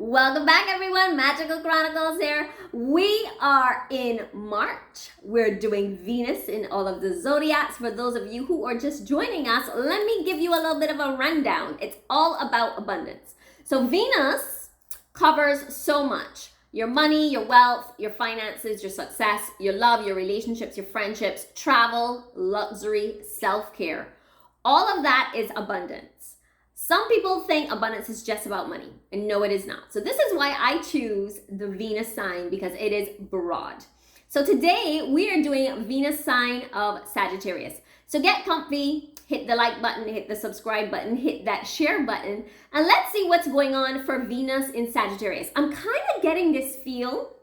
Welcome back, everyone. Magical Chronicles here. We are in March. We're doing Venus in all of the zodiacs. For those of you who are just joining us, let me give you a little bit of a rundown. It's all about abundance. So Venus covers so much. Your money, your wealth, your finances, your success, your love, your relationships, your friendships, travel, luxury, self-care. All of that is abundance. Some people think abundance is just about money, and no, it is not. So this is why I choose the Venus sign, because it is broad. So today we are doing Venus sign of Sagittarius. So get comfy, hit the like button, hit the subscribe button, hit that share button, and let's see what's going on for Venus in Sagittarius. I'm kind of getting this feel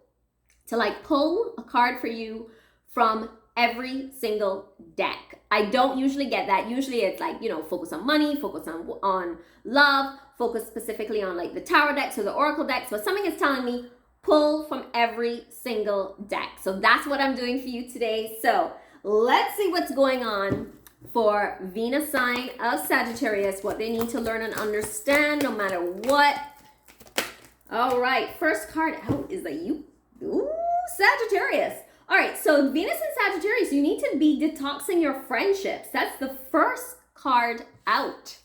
to like pull a card for you from every single deck. I don't usually get that. Usually it's like, focus on money, focus on love, focus specifically on like the tarot decks or the oracle decks, but something is telling me pull from every single deck. So that's what I'm doing for you today. So let's see what's going on for Venus sign of Sagittarius, what they need to learn and understand no matter what. All right, first card out is the Sagittarius. All right, so Venus and Sagittarius, you need to be detoxing your friendships. That's the first card out.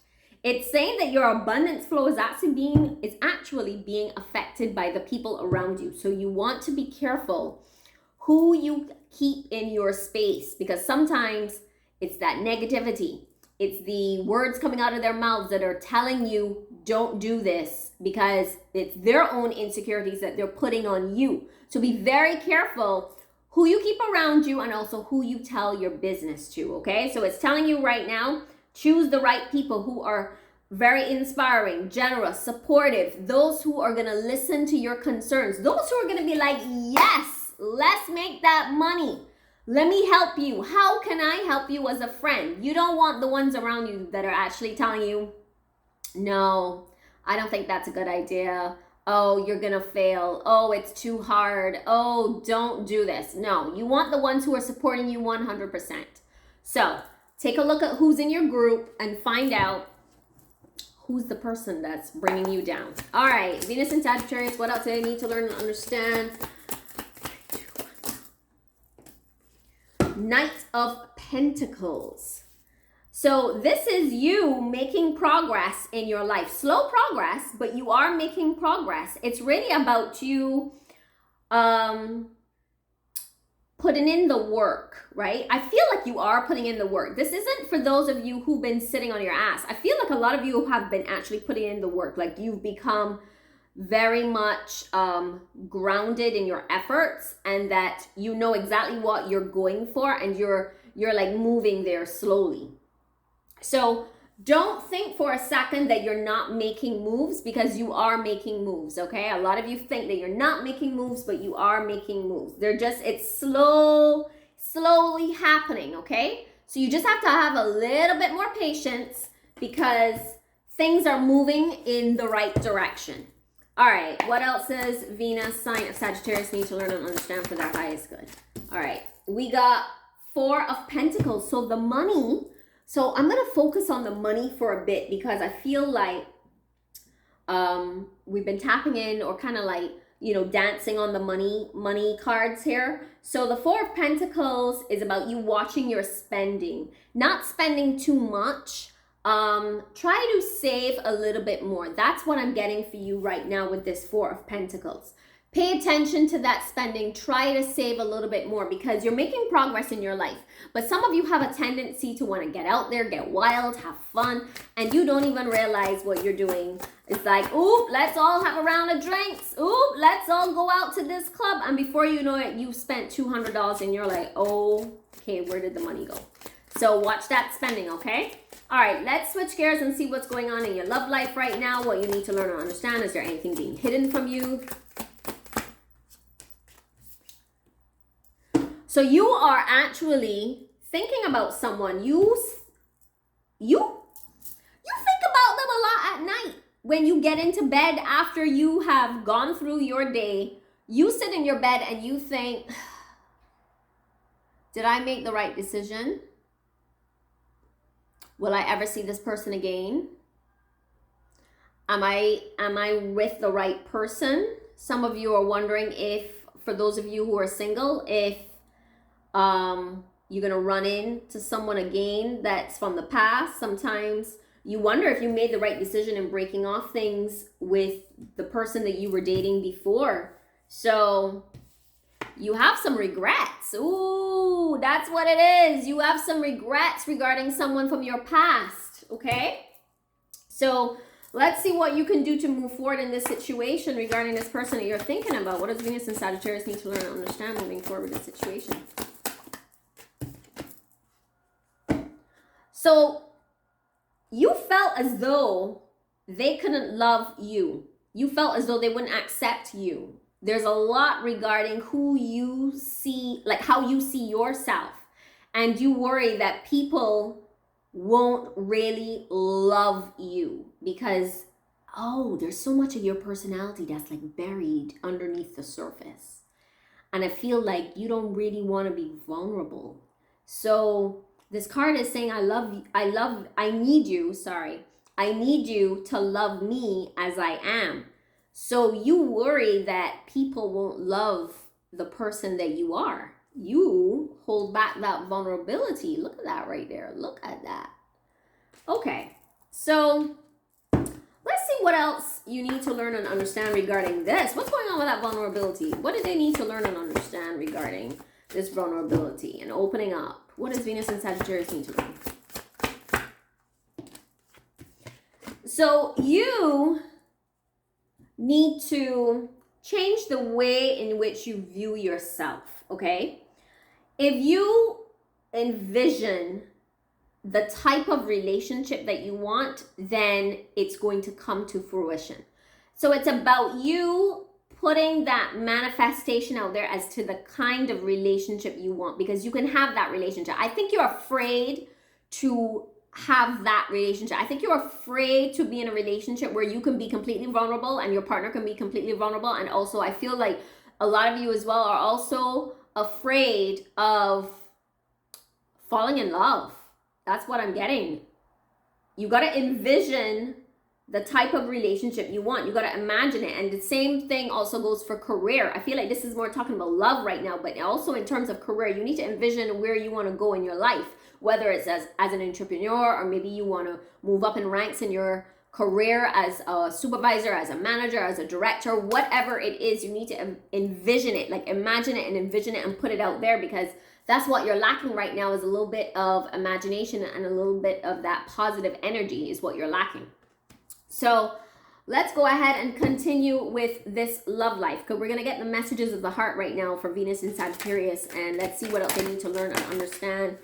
It's saying that your abundance flow is actually being affected by the people around you. So you want to be careful who you keep in your space, because sometimes it's that negativity. It's the words coming out of their mouths that are telling you don't do this, because it's their own insecurities that they're putting on you. So be very careful who you keep around you and also who you tell your business to, okay? So it's telling you right now, choose the right people who are very inspiring, generous, supportive, those who are gonna listen to your concerns, those who are gonna be like, yes, let's make that money. Let me help you. How can I help you as a friend? You don't want the ones around you that are actually telling you, no, I don't think that's a good idea. Oh, you're gonna fail. Oh, it's too hard. Oh, don't do this. No, you want the ones who are supporting you 100%. So take a look at who's in your group and find out who's the person that's bringing you down. All right, Venus and Sagittarius, what else do they need to learn and understand? Knight of Pentacles. So this is you making progress in your life. Slow progress, but you are making progress. It's really about you putting in the work, right? I feel like you are putting in the work. This isn't for those of you who've been sitting on your ass. I feel like a lot of you have been actually putting in the work. Like you've become very much grounded in your efforts, and that you know exactly what you're going for, and you're like moving there slowly. So don't think for a second that you're not making moves, because you are making moves, okay? A lot of you think that you're not making moves, but you are making moves. It's slowly happening, okay? So you just have to have a little bit more patience, because things are moving in the right direction. All right, what else does Venus sign of Sagittarius need to learn and understand for their highest good? All right, we got 4 of Pentacles, so the money. So I'm going to focus on the money for a bit, because I feel like we've been tapping in, or kind of like, dancing on the money cards here. So the 4 of Pentacles is about you watching your spending, not spending too much. Try to save a little bit more. That's what I'm getting for you right now with this 4 of Pentacles. Pay attention to that spending. Try to save a little bit more, because you're making progress in your life. But some of you have a tendency to want to get out there, get wild, have fun, and you don't even realize what you're doing. It's like, ooh, let's all have a round of drinks. Ooh, let's all go out to this club. And before you know it, you've spent $200 and you're like, oh, okay, where did the money go? So watch that spending, okay? All right, let's switch gears and see what's going on in your love life right now, what you need to learn and understand. Is there anything being hidden from you? So you are actually thinking about someone. You think about them a lot at night. When you get into bed after you have gone through your day, you sit in your bed and you think, did I make the right decision? Will I ever see this person again? Am I with the right person? Some of you are wondering if, for those of you who are single, if you're gonna run into someone again that's from the past. Sometimes you wonder if you made the right decision in breaking off things with the person that you were dating before. So you have some regrets. Ooh, that's what it is. You have some regrets regarding someone from your past, okay? So let's see what you can do to move forward in this situation regarding this person that you're thinking about. What does Venus and Sagittarius need to learn and understand moving forward with this situation? So you felt as though they couldn't love you. You felt as though they wouldn't accept you. There's a lot regarding who you see, like how you see yourself. And you worry that people won't really love you because, oh, there's so much of your personality that's like buried underneath the surface. And I feel like you don't really want to be vulnerable. So this card is saying, I need you to love me as I am. So you worry that people won't love the person that you are. You hold back that vulnerability. Look at that right there. Look at that. Okay, so let's see what else you need to learn and understand regarding this. What's going on with that vulnerability? What do they need to learn and understand regarding this vulnerability and opening up? What does Venus and Sagittarius need to learn? So you need to change the way in which you view yourself, okay? If you envision the type of relationship that you want, then it's going to come to fruition. So it's about you putting that manifestation out there as to the kind of relationship you want, because you can have that relationship. I think you're afraid to have that relationship. I think you're afraid to be in a relationship where you can be completely vulnerable and your partner can be completely vulnerable. And also I feel like a lot of you as well are also afraid of falling in love. That's what I'm getting. You got to envision the type of relationship you want. You got to imagine it. And the same thing also goes for career. I feel like this is more talking about love right now, but also in terms of career, you need to envision where you want to go in your life, whether it's as an entrepreneur, or maybe you want to move up in ranks in your career as a supervisor, as a manager, as a director, whatever it is, you need to envision it, like imagine it and envision it and put it out there, because that's what you're lacking right now, is a little bit of imagination and a little bit of that positive energy is what you're lacking. So let's go ahead and continue with this love life, because we're going to get the messages of the heart right now for Venus and Sagittarius, and let's see what else they need to learn and understand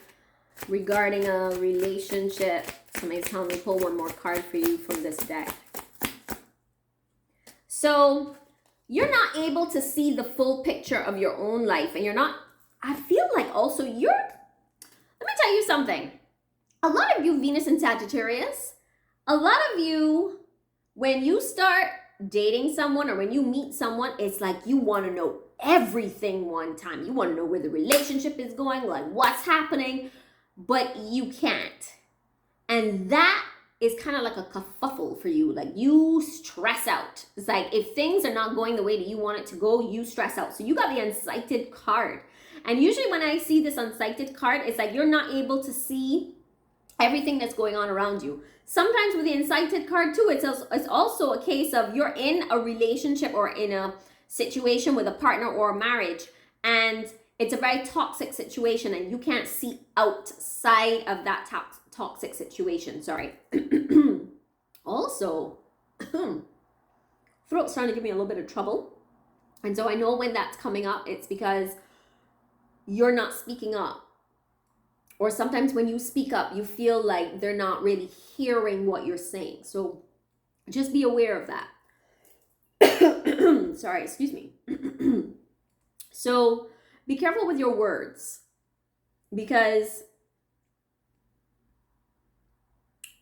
regarding a relationship. Somebody's telling me pull one more card for you from this deck. So you're not able to see the full picture of your own life, and you're not, I feel like also let me tell you something. A lot of you Venus and Sagittarius, a lot of you, when you start dating someone or when you meet someone, it's like you want to know everything one time. You want to know where the relationship is going, like what's happening, but you can't. And that is kind of like a kerfuffle for you. Like you stress out. It's like if things are not going the way that you want it to go, you stress out. So you got the unsighted card. And usually when I see this unsighted card, it's like you're not able to see everything that's going on around you. Sometimes with the unsighted card too, it's also a case of you're in a relationship or in a situation with a partner or a marriage, and it's a very toxic situation and you can't see outside of that toxic situation. Sorry. Also, throat's starting to give me a little bit of trouble. And so I know when that's coming up, it's because you're not speaking up. Or sometimes when you speak up, you feel like they're not really hearing what you're saying. So just be aware of that. Sorry, excuse me. So be careful with your words, because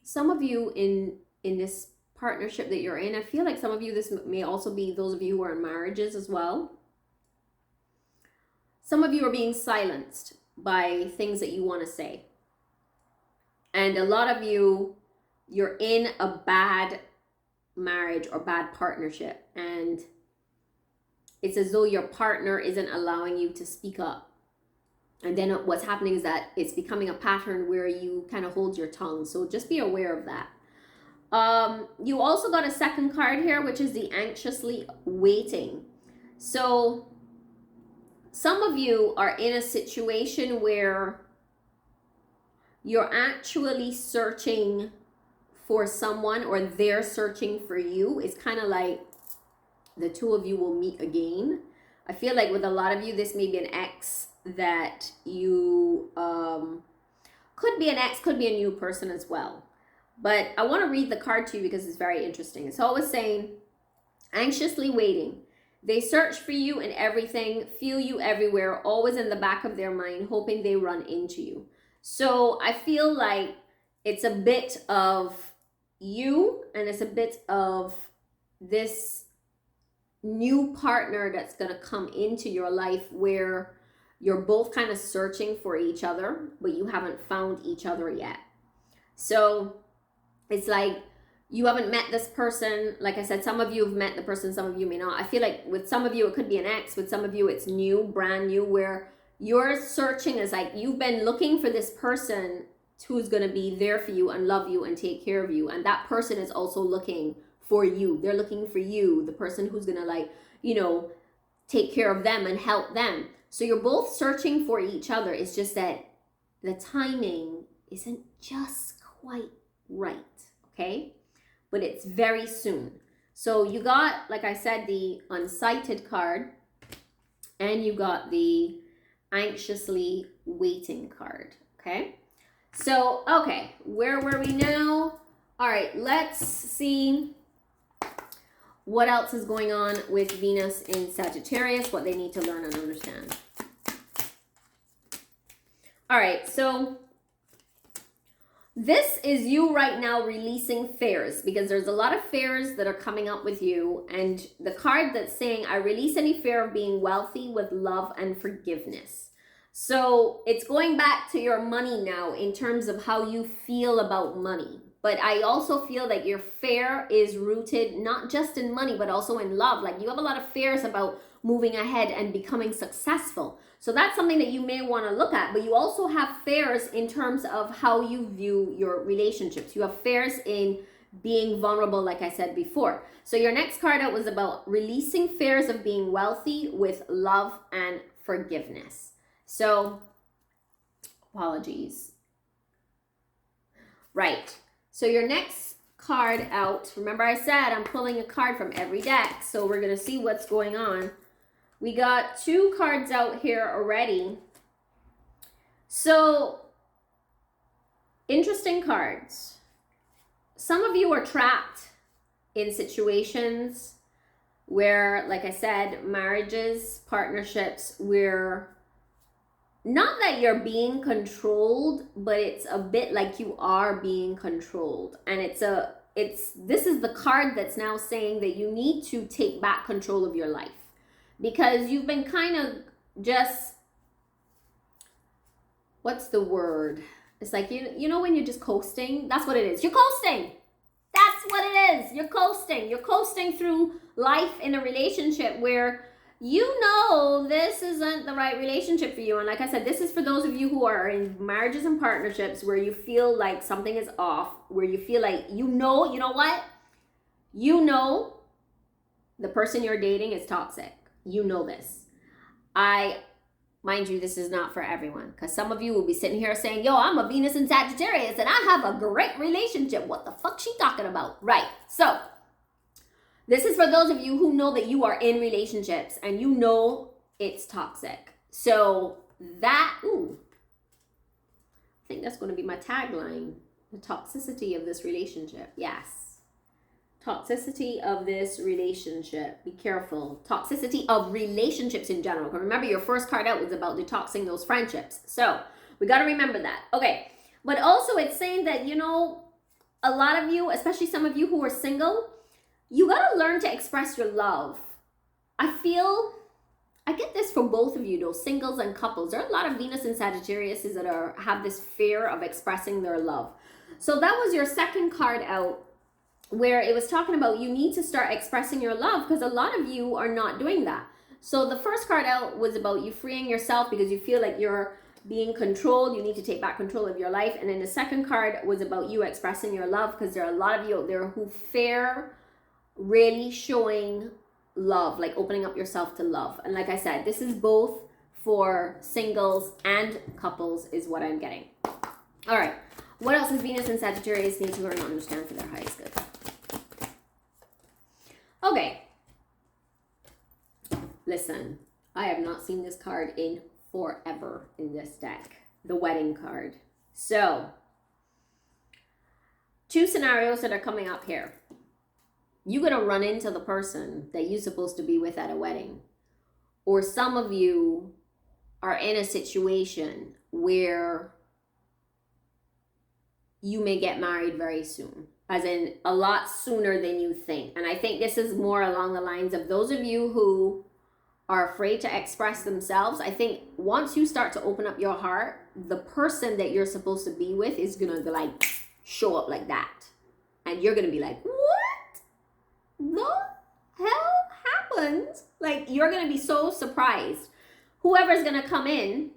some of you in this partnership that you're in, I feel like some of you, this may also be those of you who are in marriages as well. Some of you are being silenced by things that you want to say. And a lot of you, you're in a bad marriage or bad partnership, and it's as though your partner isn't allowing you to speak up. And then what's happening is that it's becoming a pattern where you kind of hold your tongue. So just be aware of that. You also got a second card here, which is the anxiously waiting. So some of you are in a situation where you're actually searching for someone, or they're searching for you. It's kind of like the two of you will meet again. I feel like with a lot of you, this may be an ex that you, could be an ex, could be a new person as well. But I want to read the card to you because it's very interesting. It's always saying, anxiously waiting. They search for you in everything, feel you everywhere, always in the back of their mind, hoping they run into you. So I feel like it's a bit of you, and it's a bit of this new partner that's going to come into your life where you're both kind of searching for each other, but you haven't found each other yet. So it's like you haven't met this person. Like I said, some of you have met the person, some of you may not. I feel like with some of you, it could be an ex. With some of you, it's new, brand new, where you're searching is like you've been looking for this person who's going to be there for you and love you and take care of you. And that person is also looking for you. They're looking for you, the person who's going to, like, you know, take care of them and help them. So you're both searching for each other. It's just that the timing isn't just quite right, okay? But it's very soon. So you got, like I said, the unsighted card, and you got the anxiously waiting card, okay? So, okay, where were we now? All right, let's see what else is going on with Venus in Sagittarius, what they need to learn and understand. All right, so this is you right now releasing fears, because there's a lot of fears that are coming up with you. And the card that's saying, I release any fear of being wealthy with love and forgiveness. So it's going back to your money now in terms of how you feel about money. But I also feel that your fear is rooted not just in money, but also in love. Like you have a lot of fears about moving ahead and becoming successful. So that's something that you may want to look at. But you also have fears in terms of how you view your relationships. You have fears in being vulnerable, like I said before. So your next card out was about releasing fears of being wealthy with love and forgiveness. So, apologies. Right. So your next card out, remember I said I'm pulling a card from every deck. So we're going to see what's going on. We got 2 cards out here already. So, interesting cards. Some of you are trapped in situations where, like I said, marriages, partnerships, where not that you're being controlled, but it's a bit like you are being controlled. And this is the card that's now saying that you need to take back control of your life. Because you've been kind of just, what's the word? It's like, you know when you're just coasting? That's what it is. You're coasting. That's what it is. You're coasting. You're coasting through life in a relationship where you know this isn't the right relationship for you. And like I said, this is for those of you who are in marriages and partnerships where you feel like something is off, where you feel like, you know what? You know the person you're dating is toxic. You know this. Mind you, this is not for everyone, because some of you will be sitting here saying, yo, I'm a Venus in Sagittarius and I have a great relationship. What the fuck she talking about? Right. So this is for those of you who know that you are in relationships and you know it's toxic. So that, I think that's going to be my tagline. The toxicity of this relationship. Yes. Toxicity of this relationship. Be careful. Toxicity of relationships in general. Because remember, your first card out was about detoxing those friendships. So we got to remember that. Okay. But also it's saying that, you know, a lot of you, especially some of you who are single, you got to learn to express your love. I get this for both of you, though, singles and couples. There are a lot of Venus and Sagittarius that have this fear of expressing their love. So that was your second card out. where it was talking about you need to start expressing your love, because a lot of you are not doing that. So the first card out was about you freeing yourself because you feel like you're being controlled. You need to take back control of your life. And then the second card was about you expressing your love, because there are a lot of you out there who fear really showing love, like opening up yourself to love. And like I said, this is both for singles and couples is what I'm getting. All right. What else does Venus and Sagittarius need to learn and understand for their highest good? Okay. Listen, I have not seen this card in forever in this deck. The wedding card. So, two scenarios that are coming up here. You're going to run into the person that you're supposed to be with at a wedding. Or some of you are in a situation where you may get married very soon. As in, a lot sooner than you think. And I think this is more along the lines of those of you who are afraid to express themselves. I think once you start to open up your heart, the person that you're supposed to be with is going to like show up like that. And you're going to be like, what the hell happened? Like, you're going to be so surprised. Whoever's going to come in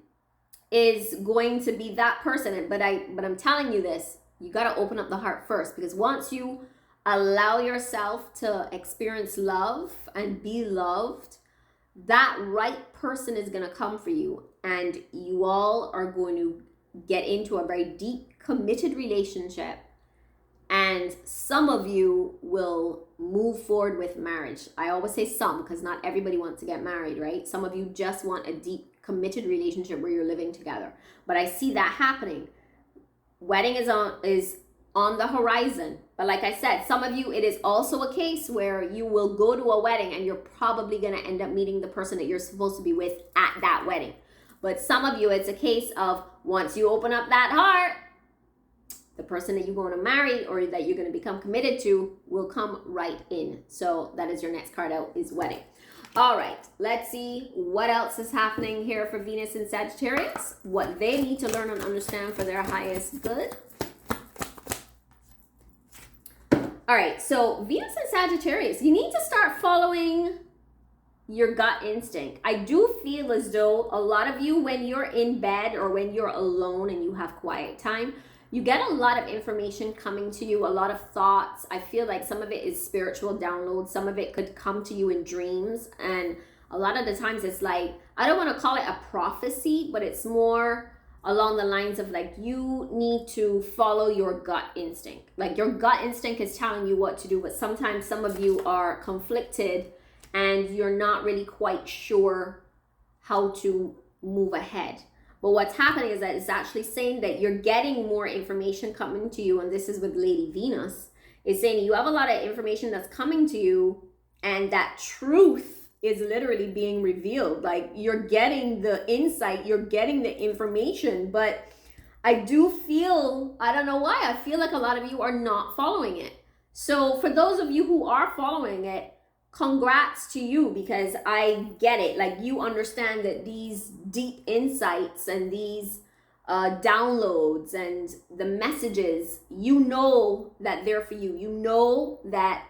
is going to be that person. But I'm telling you this, you got to open up the heart first, because once you allow yourself to experience love and be loved, that right person is going to come for you, and you all are going to get into a very deep, committed relationship. And some of you will move forward with marriage. I always say some, because not everybody wants to get married, right? Some of you just want a deep, committed relationship where you're living together. But I see that happening. Wedding is on the horizon. But like I said, some of you, it is also a case where you will go to a wedding and you're probably going to end up meeting the person that you're supposed to be with at that wedding. But some of you, it's a case of once you open up that heart, the person that you're going to marry or that you're going to become committed to will come right in. So that is your next card out, is wedding. All right, let's see what else is happening here for Venus and Sagittarius, what they need to learn and understand for their highest good. All right, so Venus and Sagittarius, you need to start following your gut instinct. I do feel as though a lot of you, when you're in bed or when you're alone and you have quiet time, you get a lot of information coming to you, a lot of thoughts. I feel like some of it is spiritual downloads. Some of it could come to you in dreams. And a lot of the times it's like, I don't want to call it a prophecy, but it's more along the lines of like, you need to follow your gut instinct. Like, your gut instinct is telling you what to do, but sometimes some of you are conflicted and you're not really quite sure how to move ahead. But what's happening is that it's actually saying that you're getting more information coming to you, and this is with Lady Venus. It's saying you have a lot of information that's coming to you, and that truth is literally being revealed. Like, you're getting the insight, you're getting the information, but I do feel, I don't know why, I feel like a lot of you are not following it. So for those of you who are following it, congrats to you, because I get it. Like, you understand that these deep insights and these downloads and the messages, you know that they're for you. You know that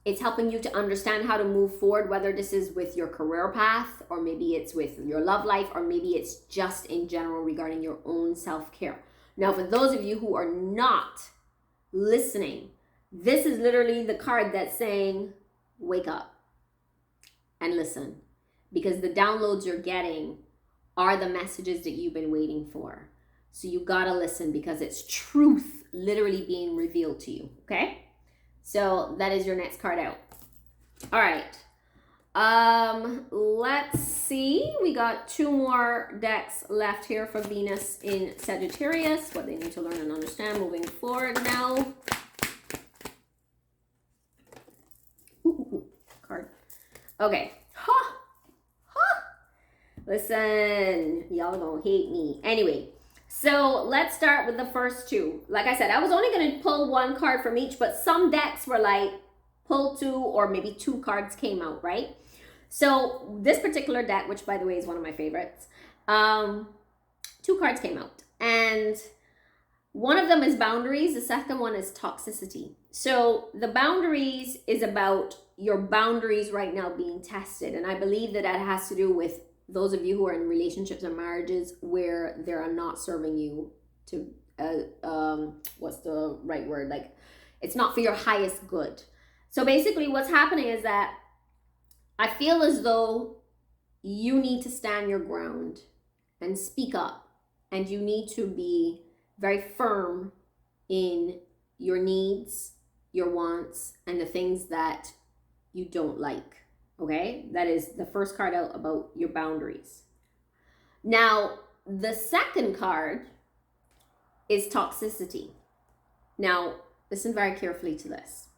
it's helping you to understand how to move forward, whether this is with your career path, or maybe it's with your love life, or maybe it's just in general regarding your own self-care. Now, for those of you who are not listening, this is literally the card that's saying, wake up and listen, because the downloads you're getting are the messages that you've been waiting for. So you gotta listen, because it's truth literally being revealed to you. Okay, so that is your next card out. All right, let's see, we got two more decks left here for Venus in Sagittarius, what they need to learn and understand moving forward now. Card. Okay. Listen, y'all gonna hate me. Anyway, so let's start with the first two. Like I said, I was only gonna pull one card from each, but some decks were like, pull two, or maybe two cards came out, right? So this particular deck, which by the way is one of my favorites, two cards came out. And one of them is boundaries. The second one is toxicity. So the boundaries is about your boundaries right now being tested. And I believe that that has to do with those of you who are in relationships or marriages where they are not serving you to, what's the right word? Like, it's not for your highest good. So basically what's happening is that I feel as though you need to stand your ground and speak up, and you need to be very firm in your needs, your wants, and the things that you don't like. Okay, that is the first card out about your boundaries. Now, the second card is toxicity. Now, listen very carefully to this.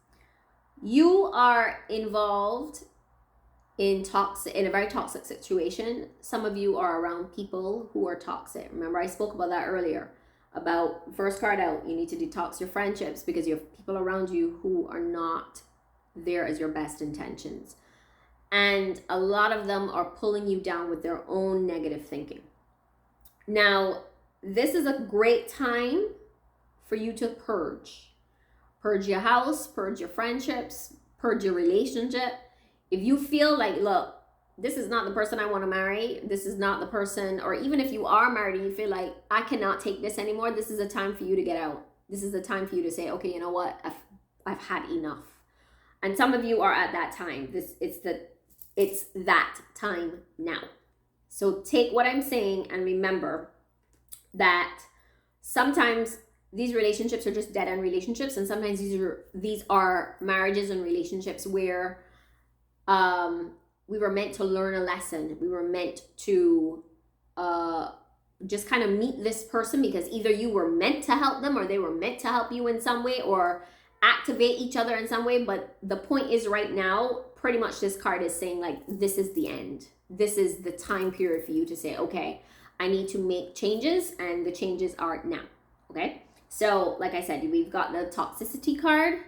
You are involved in a very toxic situation. Some of you are around people who are toxic. Remember, I spoke about that earlier. About first card out, you need to detox your friendships because you have people around you who are not there as your best intentions. And a lot of them are pulling you down with their own negative thinking. Now, this is a great time for you to purge. Purge your house, purge your friendships, purge your relationship. If you feel like, look, this is not the person I want to marry, this is not the person, or even if you are married and you feel like, I cannot take this anymore, this is a time for you to get out. This is the time for you to say, okay, you know what, I've had enough. And some of you are at that time. It's that time now. So take what I'm saying and remember that sometimes these relationships are just dead-end relationships, and sometimes these are marriages and relationships where we were meant to learn a lesson. We were meant to just kind of meet this person because either you were meant to help them or they were meant to help you in some way or activate each other in some way. But the point is right now, pretty much this card is saying like, this is the end. This is the time period for you to say, okay, I need to make changes, and the changes are now. Okay. So like I said, we've got the toxicity card,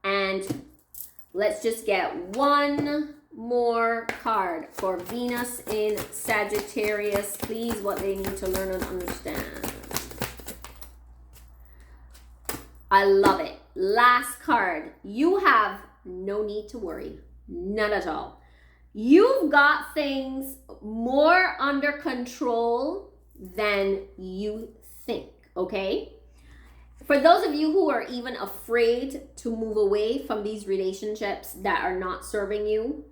and let's just get one more card for Venus in Sagittarius. Please, what they need to learn and understand. I love it. Last card. You have no need to worry. None at all. You've got things more under control than you think, okay? For those of you who are even afraid to move away from these relationships that are not serving you,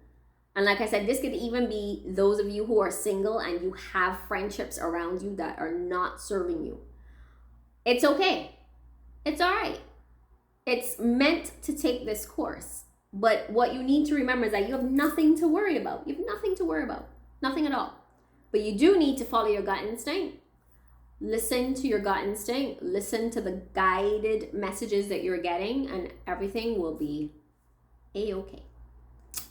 and like I said, this could even be those of you who are single and you have friendships around you that are not serving you. It's okay. It's all right. It's meant to take this course. But what you need to remember is that you have nothing to worry about. You have nothing to worry about. Nothing at all. But you do need to follow your gut instinct. Listen to your gut instinct. Listen to the guided messages that you're getting, and everything will be a-okay.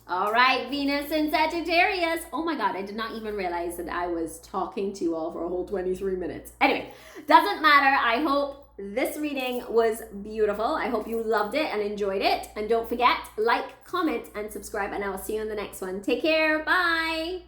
All right, Venus in Sagittarius. Oh my God, I did not even realize that I was talking to you all for a whole 23 minutes. Anyway, doesn't matter. I hope this reading was beautiful. I hope you loved it and enjoyed it. And don't forget, like, comment, and subscribe, and I will see you in the next one. Take care. Bye.